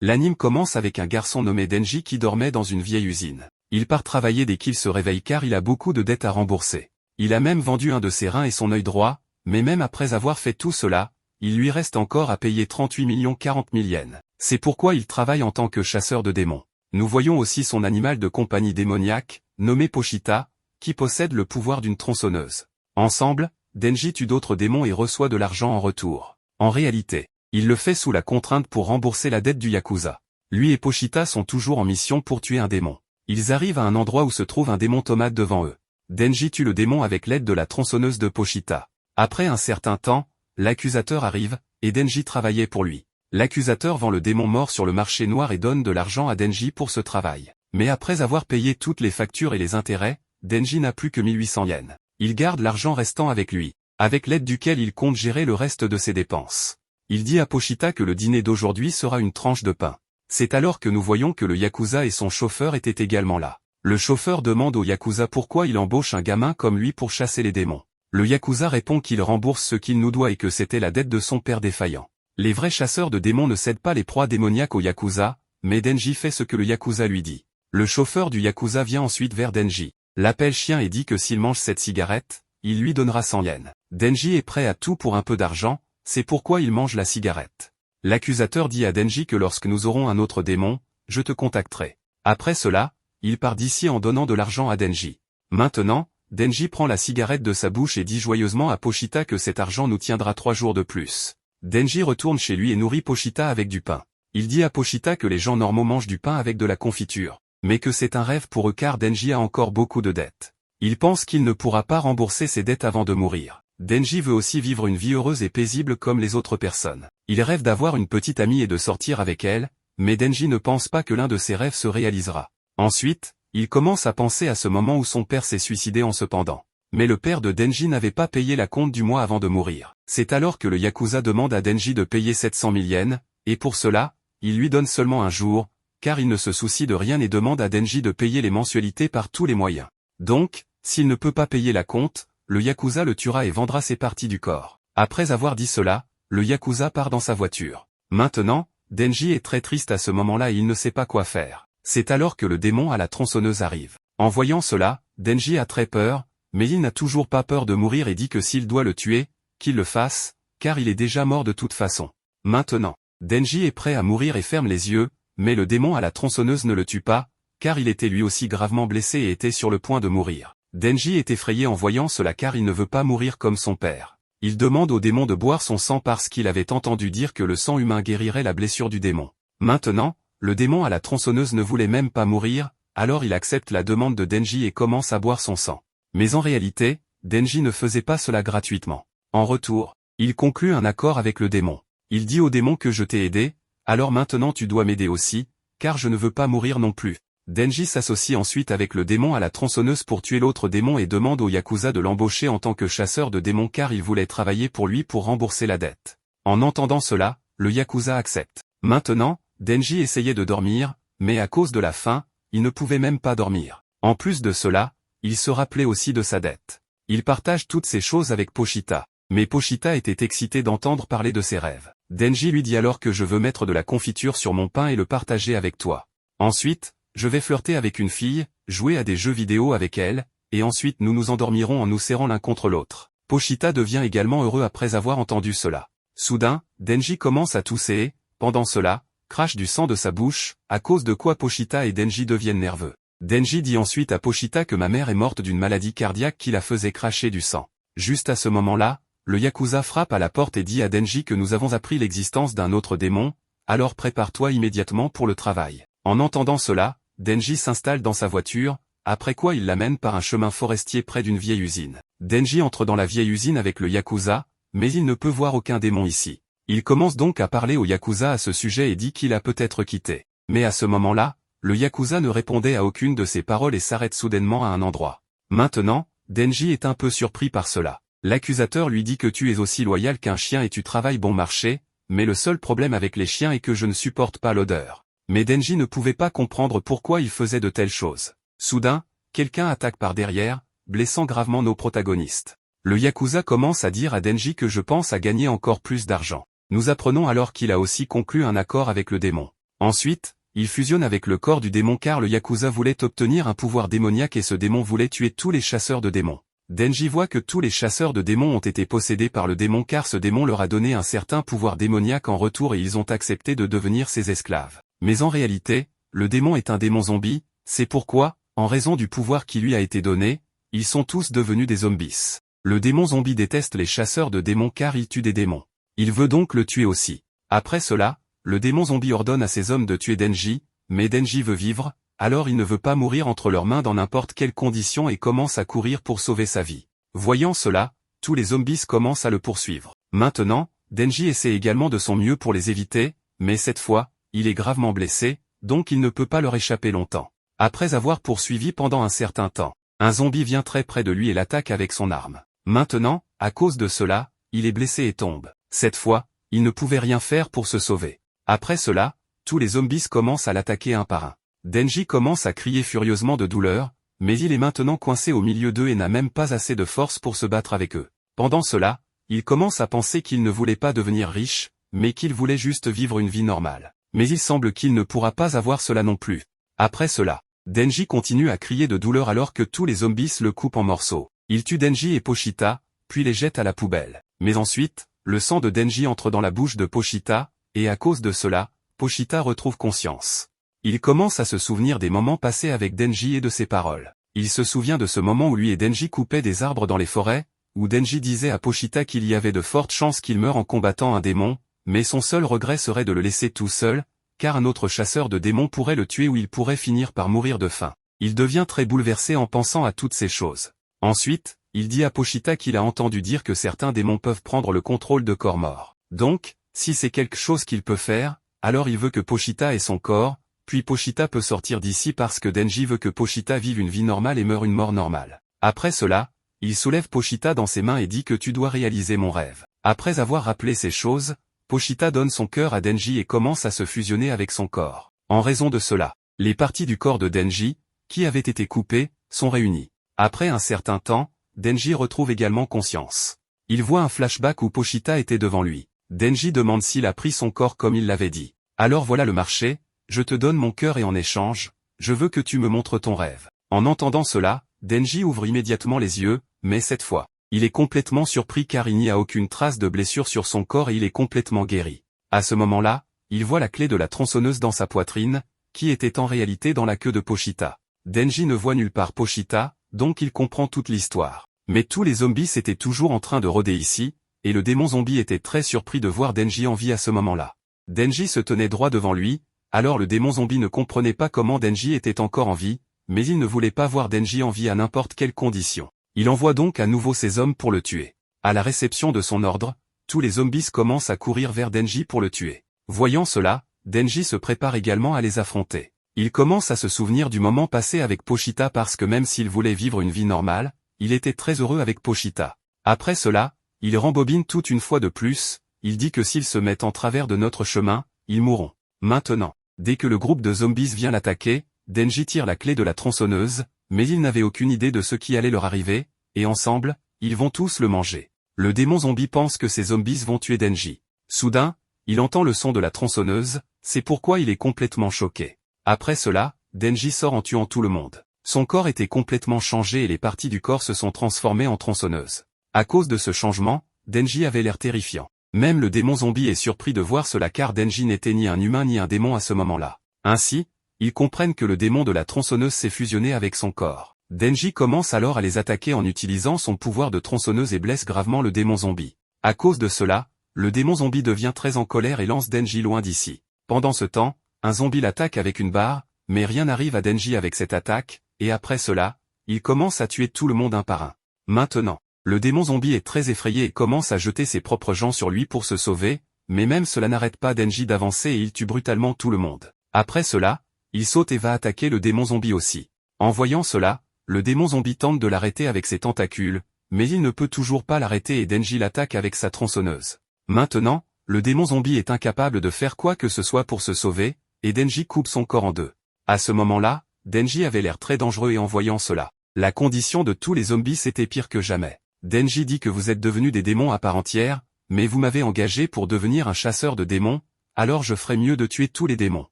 L'anime commence avec un garçon nommé Denji qui dormait dans une vieille usine. Il part travailler dès qu'il se réveille car il a beaucoup de dettes à rembourser. Il a même vendu un de ses reins et son œil droit, mais même après avoir fait tout cela, il lui reste encore à payer 38 40 000 yens. C'est pourquoi il travaille en tant que chasseur de démons. Nous voyons aussi son animal de compagnie démoniaque, nommé Pochita, qui possède le pouvoir d'une tronçonneuse. Ensemble, Denji tue d'autres démons et reçoit de l'argent en retour. En réalité, il le fait sous la contrainte pour rembourser la dette du Yakuza. Lui et Pochita sont toujours en mission pour tuer un démon. Ils arrivent à un endroit où se trouve un démon tomate devant eux. Denji tue le démon avec l'aide de la tronçonneuse de Pochita. Après un certain temps, l'accusateur arrive, et Denji travaillait pour lui. L'accusateur vend le démon mort sur le marché noir et donne de l'argent à Denji pour ce travail. Mais après avoir payé toutes les factures et les intérêts, Denji n'a plus que 1800 yens. Il garde l'argent restant avec lui, avec l'aide duquel il compte gérer le reste de ses dépenses. Il dit à Pochita que le dîner d'aujourd'hui sera une tranche de pain. C'est alors que nous voyons que le Yakuza et son chauffeur étaient également là. Le chauffeur demande au Yakuza pourquoi il embauche un gamin comme lui pour chasser les démons. Le Yakuza répond qu'il rembourse ce qu'il nous doit et que c'était la dette de son père défaillant. Les vrais chasseurs de démons ne cèdent pas les proies démoniaques au Yakuza, mais Denji fait ce que le Yakuza lui dit. Le chauffeur du Yakuza vient ensuite vers Denji, l'appelle chien et dit que s'il mange cette cigarette, il lui donnera 100 yens. Denji est prêt à tout pour un peu d'argent, c'est pourquoi il mange la cigarette. L'accusateur dit à Denji que lorsque nous aurons un autre démon, je te contacterai. Après cela, il part d'ici en donnant de l'argent à Denji. Maintenant, Denji prend la cigarette de sa bouche et dit joyeusement à Pochita que cet argent nous tiendra 3 jours de plus. Denji retourne chez lui et nourrit Pochita avec du pain. Il dit à Pochita que les gens normaux mangent du pain avec de la confiture, mais que c'est un rêve pour eux car Denji a encore beaucoup de dettes. Il pense qu'il ne pourra pas rembourser ses dettes avant de mourir. Denji veut aussi vivre une vie heureuse et paisible comme les autres personnes. Il rêve d'avoir une petite amie et de sortir avec elle, mais Denji ne pense pas que l'un de ses rêves se réalisera. Ensuite, il commence à penser à ce moment où son père s'est suicidé en se pendant. Mais le père de Denji n'avait pas payé la compte du mois avant de mourir. C'est alors que le Yakuza demande à Denji de payer 700 000 yens, et pour cela, il lui donne seulement un jour, car il ne se soucie de rien et demande à Denji de payer les mensualités par tous les moyens. Donc, s'il ne peut pas payer la compte, le Yakuza le tuera et vendra ses parties du corps. Après avoir dit cela, le Yakuza part dans sa voiture. Maintenant, Denji est très triste à ce moment-là et il ne sait pas quoi faire. C'est alors que le démon à la tronçonneuse arrive. En voyant cela, Denji a très peur, mais il n'a toujours pas peur de mourir et dit que s'il doit le tuer, qu'il le fasse, car il est déjà mort de toute façon. Maintenant, Denji est prêt à mourir et ferme les yeux, mais le démon à la tronçonneuse ne le tue pas, car il était lui aussi gravement blessé et était sur le point de mourir. Denji est effrayé en voyant cela car il ne veut pas mourir comme son père. Il demande au démon de boire son sang parce qu'il avait entendu dire que le sang humain guérirait la blessure du démon. Maintenant, le démon à la tronçonneuse ne voulait même pas mourir, alors il accepte la demande de Denji et commence à boire son sang. Mais en réalité, Denji ne faisait pas cela gratuitement. En retour, il conclut un accord avec le démon. Il dit au démon que je t'ai aidé, alors maintenant tu dois m'aider aussi, car je ne veux pas mourir non plus. Denji s'associe ensuite avec le démon à la tronçonneuse pour tuer l'autre démon et demande au Yakuza de l'embaucher en tant que chasseur de démons car il voulait travailler pour lui pour rembourser la dette. En entendant cela, le Yakuza accepte. Maintenant, Denji essayait de dormir, mais à cause de la faim, il ne pouvait même pas dormir. En plus de cela, il se rappelait aussi de sa dette. Il partage toutes ces choses avec Pochita, mais Pochita était excité d'entendre parler de ses rêves. Denji lui dit alors que je veux mettre de la confiture sur mon pain et le partager avec toi. Ensuite, je vais flirter avec une fille, jouer à des jeux vidéo avec elle, et ensuite nous nous endormirons en nous serrant l'un contre l'autre. Pochita devient également heureux après avoir entendu cela. Soudain, Denji commence à tousser et, pendant cela, crache du sang de sa bouche, à cause de quoi Pochita et Denji deviennent nerveux. Denji dit ensuite à Pochita que ma mère est morte d'une maladie cardiaque qui la faisait cracher du sang. Juste à ce moment-là, le Yakuza frappe à la porte et dit à Denji que nous avons appris l'existence d'un autre démon, alors prépare-toi immédiatement pour le travail. En entendant cela, Denji s'installe dans sa voiture, après quoi il l'amène par un chemin forestier près d'une vieille usine. Denji entre dans la vieille usine avec le Yakuza, mais il ne peut voir aucun démon ici. Il commence donc à parler au Yakuza à ce sujet et dit qu'il a peut-être quitté. Mais à ce moment-là, le Yakuza ne répondait à aucune de ses paroles et s'arrête soudainement à un endroit. Maintenant, Denji est un peu surpris par cela. L'accusateur lui dit que tu es aussi loyal qu'un chien et tu travailles bon marché, mais le seul problème avec les chiens est que je ne supporte pas l'odeur. Mais Denji ne pouvait pas comprendre pourquoi il faisait de telles choses. Soudain, quelqu'un attaque par derrière, blessant gravement nos protagonistes. Le Yakuza commence à dire à Denji que je pense à gagner encore plus d'argent. Nous apprenons alors qu'il a aussi conclu un accord avec le démon. Ensuite, il fusionne avec le corps du démon car le Yakuza voulait obtenir un pouvoir démoniaque et ce démon voulait tuer tous les chasseurs de démons. Denji voit que tous les chasseurs de démons ont été possédés par le démon car ce démon leur a donné un certain pouvoir démoniaque en retour et ils ont accepté de devenir ses esclaves. Mais en réalité, le démon est un démon zombie, c'est pourquoi, en raison du pouvoir qui lui a été donné, ils sont tous devenus des zombies. Le démon zombie déteste les chasseurs de démons car ils tuent des démons. Il veut donc le tuer aussi. Après cela, le démon zombie ordonne à ses hommes de tuer Denji, mais Denji veut vivre, alors il ne veut pas mourir entre leurs mains dans n'importe quelle condition et commence à courir pour sauver sa vie. Voyant cela, tous les zombies commencent à le poursuivre. Maintenant, Denji essaie également de son mieux pour les éviter, mais cette fois, il est gravement blessé, donc il ne peut pas leur échapper longtemps. Après avoir poursuivi pendant un certain temps, un zombie vient très près de lui et l'attaque avec son arme. Maintenant, à cause de cela, il est blessé et tombe. Cette fois, il ne pouvait rien faire pour se sauver. Après cela, tous les zombies commencent à l'attaquer un par un. Denji commence à crier furieusement de douleur, mais il est maintenant coincé au milieu d'eux et n'a même pas assez de force pour se battre avec eux. Pendant cela, il commence à penser qu'il ne voulait pas devenir riche, mais qu'il voulait juste vivre une vie normale. Mais il semble qu'il ne pourra pas avoir cela non plus. Après cela, Denji continue à crier de douleur alors que tous les zombies le coupent en morceaux. Il tue Denji et Pochita, puis les jette à la poubelle. Mais ensuite, le sang de Denji entre dans la bouche de Pochita, et à cause de cela, Pochita retrouve conscience. Il commence à se souvenir des moments passés avec Denji et de ses paroles. Il se souvient de ce moment où lui et Denji coupaient des arbres dans les forêts, où Denji disait à Pochita qu'il y avait de fortes chances qu'il meure en combattant un démon, mais son seul regret serait de le laisser tout seul, car un autre chasseur de démons pourrait le tuer ou il pourrait finir par mourir de faim. Il devient très bouleversé en pensant à toutes ces choses. Ensuite, il dit à Pochita qu'il a entendu dire que certains démons peuvent prendre le contrôle de corps morts. Donc, si c'est quelque chose qu'il peut faire, alors il veut que Pochita ait son corps, puis Pochita peut sortir d'ici parce que Denji veut que Pochita vive une vie normale et meure une mort normale. Après cela, il soulève Pochita dans ses mains et dit que tu dois réaliser mon rêve. Après avoir rappelé ces choses, Pochita donne son cœur à Denji et commence à se fusionner avec son corps. En raison de cela, les parties du corps de Denji, qui avaient été coupées, sont réunies. Après un certain temps, Denji retrouve également conscience. Il voit un flashback où Pochita était devant lui. Denji demande s'il a pris son corps comme il l'avait dit. Alors voilà le marché, je te donne mon cœur et en échange, je veux que tu me montres ton rêve. En entendant cela, Denji ouvre immédiatement les yeux, mais cette fois, il est complètement surpris car il n'y a aucune trace de blessure sur son corps et il est complètement guéri. À ce moment-là, il voit la clé de la tronçonneuse dans sa poitrine, qui était en réalité dans la queue de Pochita. Denji ne voit nulle part Pochita, donc il comprend toute l'histoire. Mais tous les zombies étaient toujours en train de rôder ici, et le démon zombie était très surpris de voir Denji en vie à ce moment-là. Denji se tenait droit devant lui, alors le démon zombie ne comprenait pas comment Denji était encore en vie, mais il ne voulait pas voir Denji en vie à n'importe quelle condition. Il envoie donc à nouveau ses hommes pour le tuer. À la réception de son ordre, tous les zombies commencent à courir vers Denji pour le tuer. Voyant cela, Denji se prépare également à les affronter. Il commence à se souvenir du moment passé avec Pochita parce que même s'il voulait vivre une vie normale, il était très heureux avec Pochita. Après cela, il rembobine tout une fois de plus, il dit que s'ils se mettent en travers de notre chemin, ils mourront. Maintenant, dès que le groupe de zombies vient l'attaquer, Denji tire la clé de la tronçonneuse, mais il n'avait aucune idée de ce qui allait leur arriver, et ensemble, ils vont tous le manger. Le démon zombie pense que ces zombies vont tuer Denji. Soudain, il entend le son de la tronçonneuse, c'est pourquoi il est complètement choqué. Après cela, Denji sort en tuant tout le monde. Son corps était complètement changé et les parties du corps se sont transformées en tronçonneuses. À cause de ce changement, Denji avait l'air terrifiant. Même le démon zombie est surpris de voir cela car Denji n'était ni un humain ni un démon à ce moment-là. Ainsi, ils comprennent que le démon de la tronçonneuse s'est fusionné avec son corps. Denji commence alors à les attaquer en utilisant son pouvoir de tronçonneuse et blesse gravement le démon zombie. À cause de cela, le démon zombie devient très en colère et lance Denji loin d'ici. Pendant ce temps, un zombie l'attaque avec une barre, mais rien n'arrive à Denji avec cette attaque, et après cela, il commence à tuer tout le monde un par un. Maintenant, le démon zombie est très effrayé et commence à jeter ses propres gens sur lui pour se sauver, mais même cela n'arrête pas Denji d'avancer et il tue brutalement tout le monde. Après cela, il saute et va attaquer le démon zombie aussi. En voyant cela, le démon zombie tente de l'arrêter avec ses tentacules, mais il ne peut toujours pas l'arrêter et Denji l'attaque avec sa tronçonneuse. Maintenant, le démon zombie est incapable de faire quoi que ce soit pour se sauver, et Denji coupe son corps en deux. À ce moment-là, Denji avait l'air très dangereux et en voyant cela, la condition de tous les zombies était pire que jamais. Denji dit que vous êtes devenus des démons à part entière, mais vous m'avez engagé pour devenir un chasseur de démons, alors je ferais mieux de tuer tous les démons.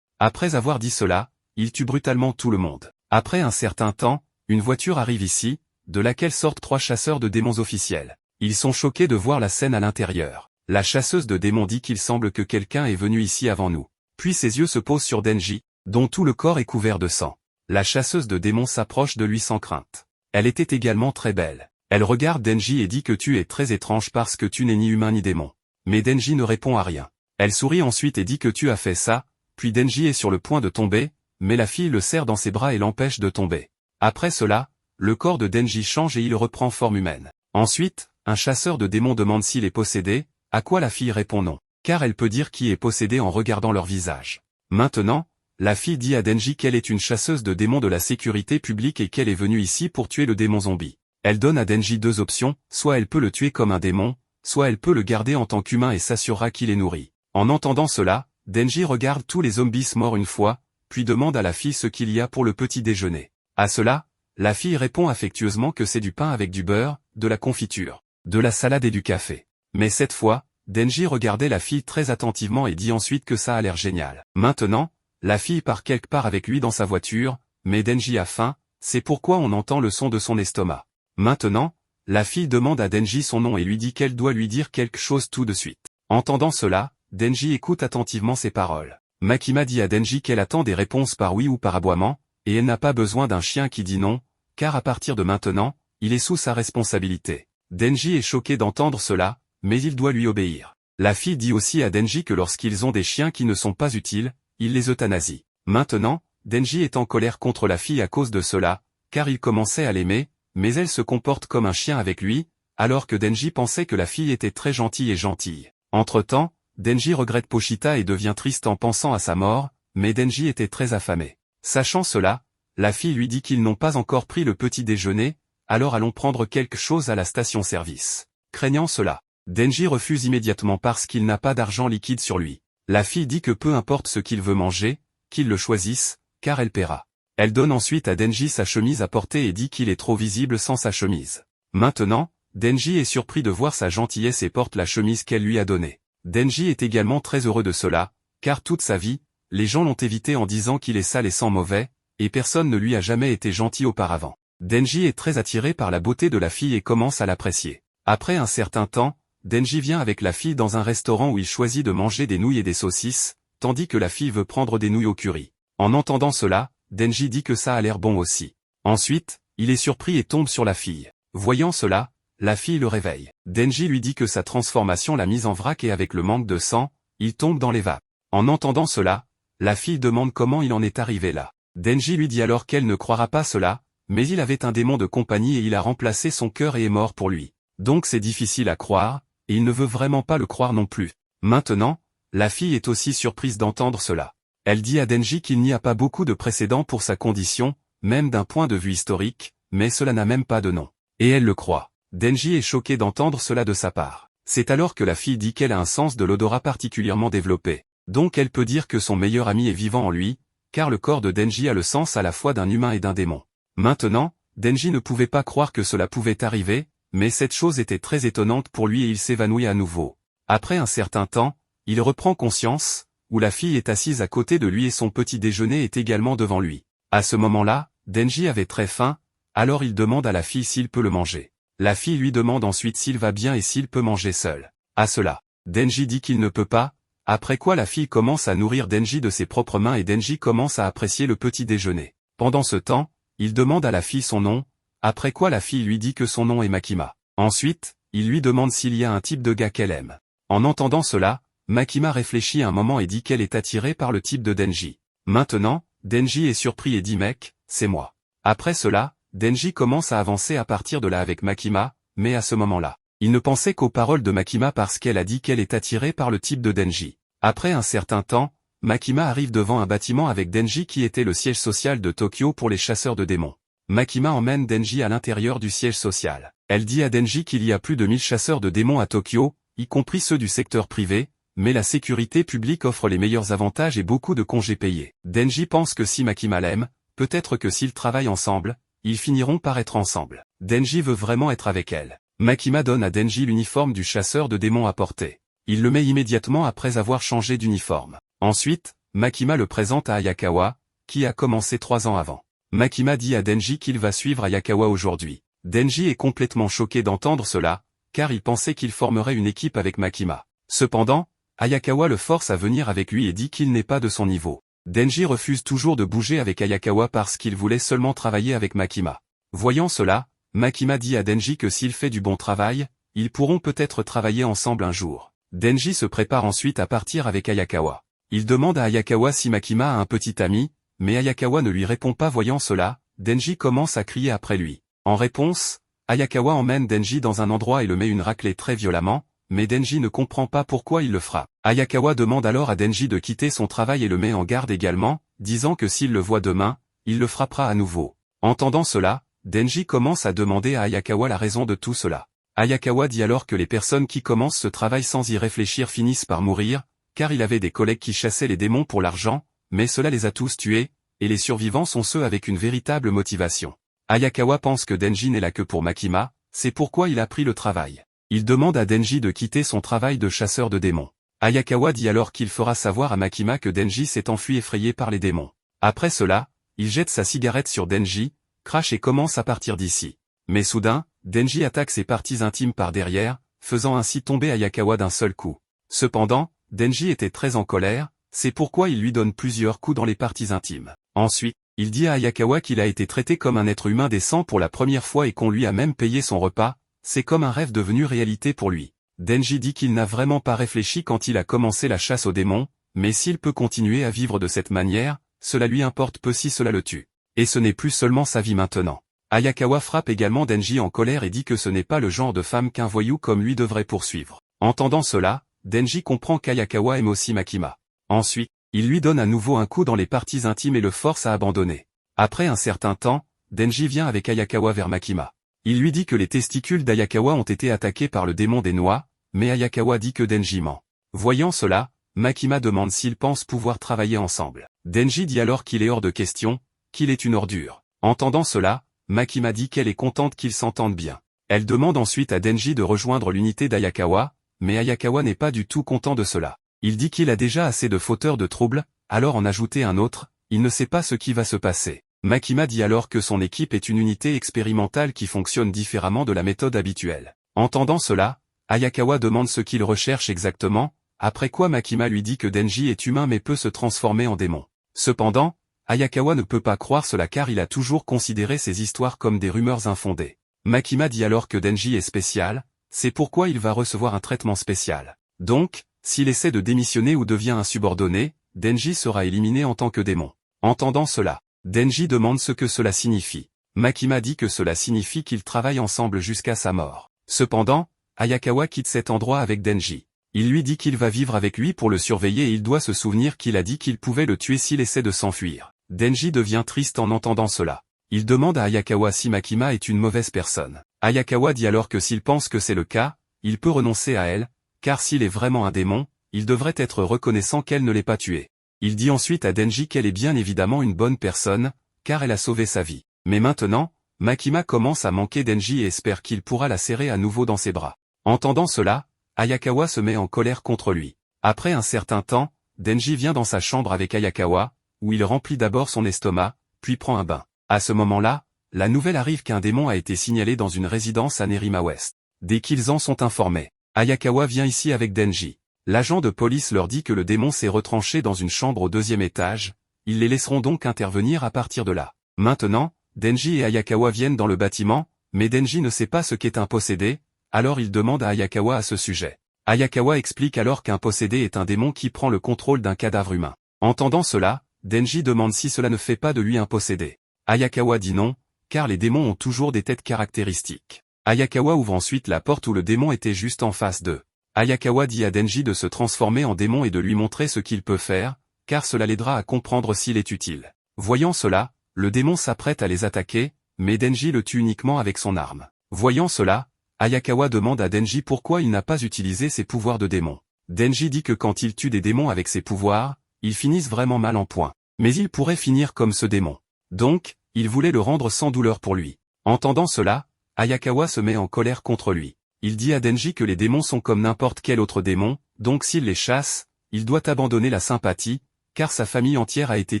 Après avoir dit cela, il tue brutalement tout le monde. Après un certain temps, une voiture arrive ici, de laquelle sortent 3 chasseurs de démons officiels. Ils sont choqués de voir la scène à l'intérieur. La chasseuse de démons dit qu'il semble que quelqu'un est venu ici avant nous. Puis ses yeux se posent sur Denji, dont tout le corps est couvert de sang. La chasseuse de démons s'approche de lui sans crainte. Elle était également très belle. Elle regarde Denji et dit que tu es très étrange parce que tu n'es ni humain ni démon. Mais Denji ne répond à rien. Elle sourit ensuite et dit que tu as fait ça, puis Denji est sur le point de tomber, mais la fille le serre dans ses bras et l'empêche de tomber. Après cela, le corps de Denji change et il reprend forme humaine. Ensuite, un chasseur de démons demande s'il est possédé, à quoi la fille répond non, car elle peut dire qui est possédé en regardant leur visage. Maintenant, la fille dit à Denji qu'elle est une chasseuse de démons de la sécurité publique et qu'elle est venue ici pour tuer le démon zombie. Elle donne à Denji 2 options, soit elle peut le tuer comme un démon, soit elle peut le garder en tant qu'humain et s'assurera qu'il est nourri. En entendant cela, Denji regarde tous les zombies morts une fois, puis demande à la fille ce qu'il y a pour le petit déjeuner. À cela, la fille répond affectueusement que c'est du pain avec du beurre, de la confiture, de la salade et du café. Mais cette fois, Denji regardait la fille très attentivement et dit ensuite que ça a l'air génial. Maintenant, la fille part quelque part avec lui dans sa voiture, mais Denji a faim, c'est pourquoi on entend le son de son estomac. Maintenant, la fille demande à Denji son nom et lui dit qu'elle doit lui dire quelque chose tout de suite. Entendant cela, Denji écoute attentivement ses paroles. Makima dit à Denji qu'elle attend des réponses par oui ou par aboiement, et elle n'a pas besoin d'un chien qui dit non, car à partir de maintenant, il est sous sa responsabilité. Denji est choqué d'entendre cela, mais il doit lui obéir. La fille dit aussi à Denji que lorsqu'ils ont des chiens qui ne sont pas utiles, il les euthanasie. Maintenant, Denji est en colère contre la fille à cause de cela, car il commençait à l'aimer, mais elle se comporte comme un chien avec lui, alors que Denji pensait que la fille était très gentille et gentille. Entre-temps, Denji regrette Pochita et devient triste en pensant à sa mort, mais Denji était très affamé. Sachant cela, la fille lui dit qu'ils n'ont pas encore pris le petit déjeuner, alors allons prendre quelque chose à la station-service. Craignant cela, Denji refuse immédiatement parce qu'il n'a pas d'argent liquide sur lui. La fille dit que peu importe ce qu'il veut manger, qu'il le choisisse, car elle paiera. Elle donne ensuite à Denji sa chemise à porter et dit qu'il est trop visible sans sa chemise. Maintenant, Denji est surpris de voir sa gentillesse et porte la chemise qu'elle lui a donnée. Denji est également très heureux de cela, car toute sa vie, les gens l'ont évité en disant qu'il est sale et sans mauvais, et personne ne lui a jamais été gentil auparavant. Denji est très attiré par la beauté de la fille et commence à l'apprécier. Après un certain temps, Denji vient avec la fille dans un restaurant où il choisit de manger des nouilles et des saucisses, tandis que la fille veut prendre des nouilles au curry. En entendant cela, Denji dit que ça a l'air bon aussi. Ensuite, il est surpris et tombe sur la fille. Voyant cela, la fille le réveille. Denji lui dit que sa transformation l'a mise en vrac et avec le manque de sang, il tombe dans les vapes. En entendant cela, la fille demande comment il en est arrivé là. Denji lui dit alors qu'elle ne croira pas cela, mais il avait un démon de compagnie et il a remplacé son cœur et est mort pour lui. Donc c'est difficile à croire, et il ne veut vraiment pas le croire non plus. Maintenant, la fille est aussi surprise d'entendre cela. Elle dit à Denji qu'il n'y a pas beaucoup de précédents pour sa condition, même d'un point de vue historique, mais cela n'a même pas de nom. Et elle le croit. Denji est choqué d'entendre cela de sa part. C'est alors que la fille dit qu'elle a un sens de l'odorat particulièrement développé. Donc elle peut dire que son meilleur ami est vivant en lui, car le corps de Denji a le sens à la fois d'un humain et d'un démon. Maintenant, Denji ne pouvait pas croire que cela pouvait arriver, mais cette chose était très étonnante pour lui et il s'évanouit à nouveau. Après un certain temps, il reprend conscience, où la fille est assise à côté de lui et son petit déjeuner est également devant lui. À ce moment-là, Denji avait très faim, alors il demande à la fille s'il peut le manger. La fille lui demande ensuite s'il va bien et s'il peut manger seul. À cela, Denji dit qu'il ne peut pas, après quoi la fille commence à nourrir Denji de ses propres mains et Denji commence à apprécier le petit déjeuner. Pendant ce temps, il demande à la fille son nom, après quoi la fille lui dit que son nom est Makima. Ensuite, il lui demande s'il y a un type de gars qu'elle aime. En entendant cela, Makima réfléchit un moment et dit qu'elle est attirée par le type de Denji. Maintenant, Denji est surpris et dit mec, c'est moi. Après cela, Denji commence à avancer à partir de là avec Makima, mais à ce moment-là, il ne pensait qu'aux paroles de Makima parce qu'elle a dit qu'elle est attirée par le type de Denji. Après un certain temps, Makima arrive devant un bâtiment avec Denji qui était le siège social de Tokyo pour les chasseurs de démons. Makima emmène Denji à l'intérieur du siège social. Elle dit à Denji qu'il y a plus de 1000 chasseurs de démons à Tokyo, y compris ceux du secteur privé, mais la sécurité publique offre les meilleurs avantages et beaucoup de congés payés. Denji pense que si Makima l'aime, peut-être que s'ils travaillent ensemble, ils finiront par être ensemble. Denji veut vraiment être avec elle. Makima donne à Denji l'uniforme du chasseur de démons à porter. Il le met immédiatement après avoir changé d'uniforme. Ensuite, Makima le présente à Ayakawa, qui a commencé 3 ans avant. Makima dit à Denji qu'il va suivre Ayakawa aujourd'hui. Denji est complètement choqué d'entendre cela, car il pensait qu'il formerait une équipe avec Makima. Cependant, Ayakawa le force à venir avec lui et dit qu'il n'est pas de son niveau. Denji refuse toujours de bouger avec Ayakawa parce qu'il voulait seulement travailler avec Makima. Voyant cela, Makima dit à Denji que s'il fait du bon travail, ils pourront peut-être travailler ensemble un jour. Denji se prépare ensuite à partir avec Ayakawa. Il demande à Ayakawa si Makima a un petit ami, mais Ayakawa ne lui répond pas. Voyant cela, Denji commence à crier après lui. En réponse, Ayakawa emmène Denji dans un endroit et le met une raclée très violemment, mais Denji ne comprend pas pourquoi il le frappe. Ayakawa demande alors à Denji de quitter son travail et le met en garde également, disant que s'il le voit demain, il le frappera à nouveau. Entendant cela, Denji commence à demander à Ayakawa la raison de tout cela. Ayakawa dit alors que les personnes qui commencent ce travail sans y réfléchir finissent par mourir, car il avait des collègues qui chassaient les démons pour l'argent, mais cela les a tous tués, et les survivants sont ceux avec une véritable motivation. Ayakawa pense que Denji n'est là que pour Makima, c'est pourquoi il a pris le travail. Il demande à Denji de quitter son travail de chasseur de démons. Ayakawa dit alors qu'il fera savoir à Makima que Denji s'est enfui effrayé par les démons. Après cela, il jette sa cigarette sur Denji, crache et commence à partir d'ici. Mais soudain, Denji attaque ses parties intimes par derrière, faisant ainsi tomber Ayakawa d'un seul coup. Cependant, Denji était très en colère, c'est pourquoi il lui donne plusieurs coups dans les parties intimes. Ensuite, il dit à Ayakawa qu'il a été traité comme un être humain décent pour la première fois et qu'on lui a même payé son repas, c'est comme un rêve devenu réalité pour lui. Denji dit qu'il n'a vraiment pas réfléchi quand il a commencé la chasse aux démons, mais s'il peut continuer à vivre de cette manière, cela lui importe peu si cela le tue. Et ce n'est plus seulement sa vie maintenant. Ayakawa frappe également Denji en colère et dit que ce n'est pas le genre de femme qu'un voyou comme lui devrait poursuivre. Entendant cela, Denji comprend qu'Ayakawa aime aussi Makima. Ensuite, il lui donne à nouveau un coup dans les parties intimes et le force à abandonner. Après un certain temps, Denji vient avec Ayakawa vers Makima. Il lui dit que les testicules d'Ayakawa ont été attaqués par le démon des noix, mais Ayakawa dit que Denji ment. Voyant cela, Makima demande s'ils pensent pouvoir travailler ensemble. Denji dit alors qu'il est hors de question, qu'il est une ordure. Entendant cela, Makima dit qu'elle est contente qu'ils s'entendent bien. Elle demande ensuite à Denji de rejoindre l'unité d'Ayakawa, mais Ayakawa n'est pas du tout content de cela. Il dit qu'il a déjà assez de fauteurs de troubles, alors en ajouter un autre, il ne sait pas ce qui va se passer. Makima dit alors que son équipe est une unité expérimentale qui fonctionne différemment de la méthode habituelle. Entendant cela, Ayakawa demande ce qu'il recherche exactement, après quoi Makima lui dit que Denji est humain mais peut se transformer en démon. Cependant, Ayakawa ne peut pas croire cela car il a toujours considéré ces histoires comme des rumeurs infondées. Makima dit alors que Denji est spécial, c'est pourquoi il va recevoir un traitement spécial. Donc, s'il essaie de démissionner ou devient un subordonné, Denji sera éliminé en tant que démon. Entendant cela, Denji demande ce que cela signifie. Makima dit que cela signifie qu'ils travaillent ensemble jusqu'à sa mort. Cependant, Ayakawa quitte cet endroit avec Denji. Il lui dit qu'il va vivre avec lui pour le surveiller et il doit se souvenir qu'il a dit qu'il pouvait le tuer s'il essaie de s'enfuir. Denji devient triste en entendant cela. Il demande à Ayakawa si Makima est une mauvaise personne. Ayakawa dit alors que s'il pense que c'est le cas, il peut renoncer à elle, car s'il est vraiment un démon, il devrait être reconnaissant qu'elle ne l'ait pas tué. Il dit ensuite à Denji qu'elle est bien évidemment une bonne personne, car elle a sauvé sa vie. Mais maintenant, Makima commence à manquer Denji et espère qu'il pourra la serrer à nouveau dans ses bras. Entendant cela, Ayakawa se met en colère contre lui. Après un certain temps, Denji vient dans sa chambre avec Ayakawa, où il remplit d'abord son estomac, puis prend un bain. À ce moment-là, la nouvelle arrive qu'un démon a été signalé dans une résidence à Nerima West. Dès qu'ils en sont informés, Ayakawa vient ici avec Denji. L'agent de police leur dit que le démon s'est retranché dans une chambre au 2e étage, ils les laisseront donc intervenir à partir de là. Maintenant, Denji et Ayakawa viennent dans le bâtiment, mais Denji ne sait pas ce qu'est un possédé, alors il demande à Ayakawa à ce sujet. Ayakawa explique alors qu'un possédé est un démon qui prend le contrôle d'un cadavre humain. Entendant cela, Denji demande si cela ne fait pas de lui un possédé. Ayakawa dit non, car les démons ont toujours des têtes caractéristiques. Ayakawa ouvre ensuite la porte où le démon était juste en face d'eux. Ayakawa dit à Denji de se transformer en démon et de lui montrer ce qu'il peut faire, car cela l'aidera à comprendre s'il est utile. Voyant cela, le démon s'apprête à les attaquer, mais Denji le tue uniquement avec son arme. Voyant cela, Ayakawa demande à Denji pourquoi il n'a pas utilisé ses pouvoirs de démon. Denji dit que quand il tue des démons avec ses pouvoirs, ils finissent vraiment mal en point. Mais il pourrait finir comme ce démon. Donc, il voulait le rendre sans douleur pour lui. Entendant cela, Ayakawa se met en colère contre lui. Il dit à Denji que les démons sont comme n'importe quel autre démon, donc s'il les chasse, il doit abandonner la sympathie, car sa famille entière a été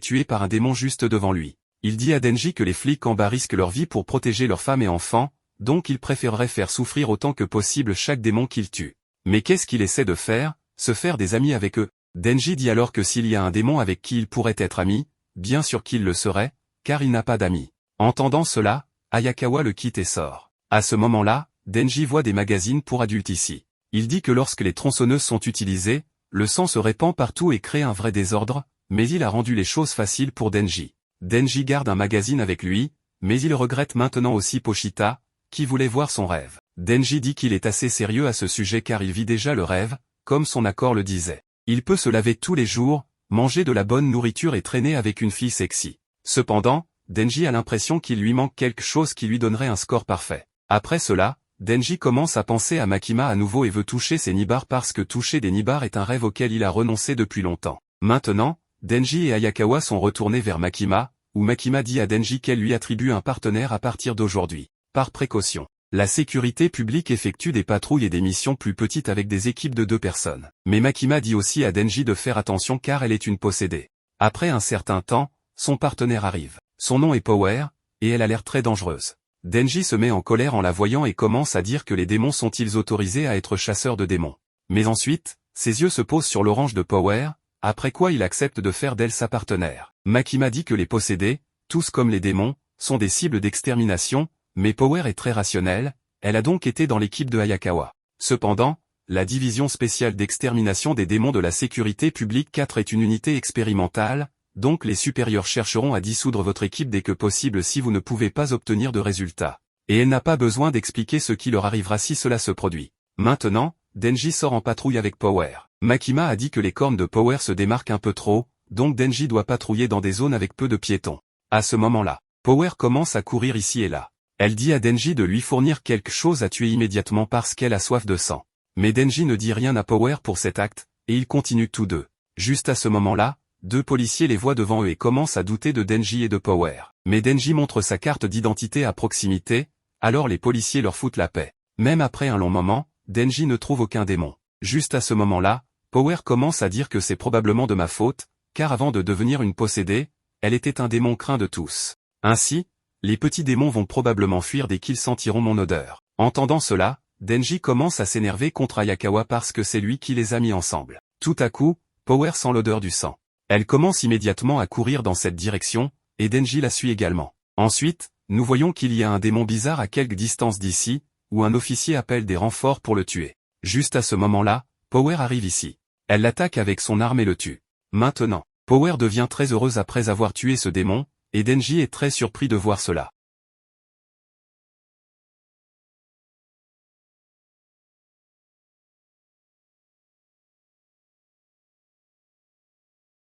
tuée par un démon juste devant lui. Il dit à Denji que les flics en bas risquent leur vie pour protéger leurs femmes et enfants, donc il préférerait faire souffrir autant que possible chaque démon qu'il tue. Mais qu'est-ce qu'il essaie de faire? Se faire des amis avec eux. Denji dit alors que s'il y a un démon avec qui il pourrait être ami, bien sûr qu'il le serait, car il n'a pas d'amis. Entendant cela, Ayakawa le quitte et sort. À ce moment-là, Denji voit des magazines pour adultes ici. Il dit que lorsque les tronçonneuses sont utilisées, le sang se répand partout et crée un vrai désordre, mais il a rendu les choses faciles pour Denji. Denji garde un magazine avec lui, mais il regrette maintenant aussi Pochita, qui voulait voir son rêve. Denji dit qu'il est assez sérieux à ce sujet car il vit déjà le rêve, comme son accord le disait. Il peut se laver tous les jours, manger de la bonne nourriture et traîner avec une fille sexy. Cependant, Denji a l'impression qu'il lui manque quelque chose qui lui donnerait un score parfait. Après cela, Denji commence à penser à Makima à nouveau et veut toucher ses nibbars parce que toucher des nibbars est un rêve auquel il a renoncé depuis longtemps. Maintenant, Denji et Ayakawa sont retournés vers Makima, où Makima dit à Denji qu'elle lui attribue un partenaire à partir d'aujourd'hui. Par précaution, la sécurité publique effectue des patrouilles et des missions plus petites avec des équipes de 2 personnes. Mais Makima dit aussi à Denji de faire attention car elle est une possédée. Après un certain temps, son partenaire arrive. Son nom est Power, et elle a l'air très dangereuse. Denji se met en colère en la voyant et commence à dire que les démons sont-ils autorisés à être chasseurs de démons. Mais ensuite, ses yeux se posent sur l'orange de Power, après quoi il accepte de faire d'elle sa partenaire. Makima dit que les possédés, tous comme les démons, sont des cibles d'extermination, mais Power est très rationnelle, elle a donc été dans l'équipe de Ayakawa. Cependant, la division spéciale d'extermination des démons de la sécurité publique 4 est une unité expérimentale, donc les supérieurs chercheront à dissoudre votre équipe dès que possible si vous ne pouvez pas obtenir de résultats. Et elle n'a pas besoin d'expliquer ce qui leur arrivera si cela se produit. Maintenant, Denji sort en patrouille avec Power. Makima a dit que les cornes de Power se démarquent un peu trop, donc Denji doit patrouiller dans des zones avec peu de piétons. À ce moment-là, Power commence à courir ici et là. Elle dit à Denji de lui fournir quelque chose à tuer immédiatement parce qu'elle a soif de sang. Mais Denji ne dit rien à Power pour cet acte, et ils continuent tous deux. Juste à ce moment-là, 2 policiers les voient devant eux et commencent à douter de Denji et de Power. Mais Denji montre sa carte d'identité à proximité, alors les policiers leur foutent la paix. Même après un long moment, Denji ne trouve aucun démon. Juste à ce moment-là, Power commence à dire que c'est probablement de ma faute, car avant de devenir une possédée, elle était un démon craint de tous. Ainsi, les petits démons vont probablement fuir dès qu'ils sentiront mon odeur. Entendant cela, Denji commence à s'énerver contre Ayakawa parce que c'est lui qui les a mis ensemble. Tout à coup, Power sent l'odeur du sang. Elle commence immédiatement à courir dans cette direction, et Denji la suit également. Ensuite, nous voyons qu'il y a un démon bizarre à quelque distance d'ici, où un officier appelle des renforts pour le tuer. Juste à ce moment-là, Power arrive ici. Elle l'attaque avec son arme et le tue. Maintenant, Power devient très heureuse après avoir tué ce démon, et Denji est très surpris de voir cela.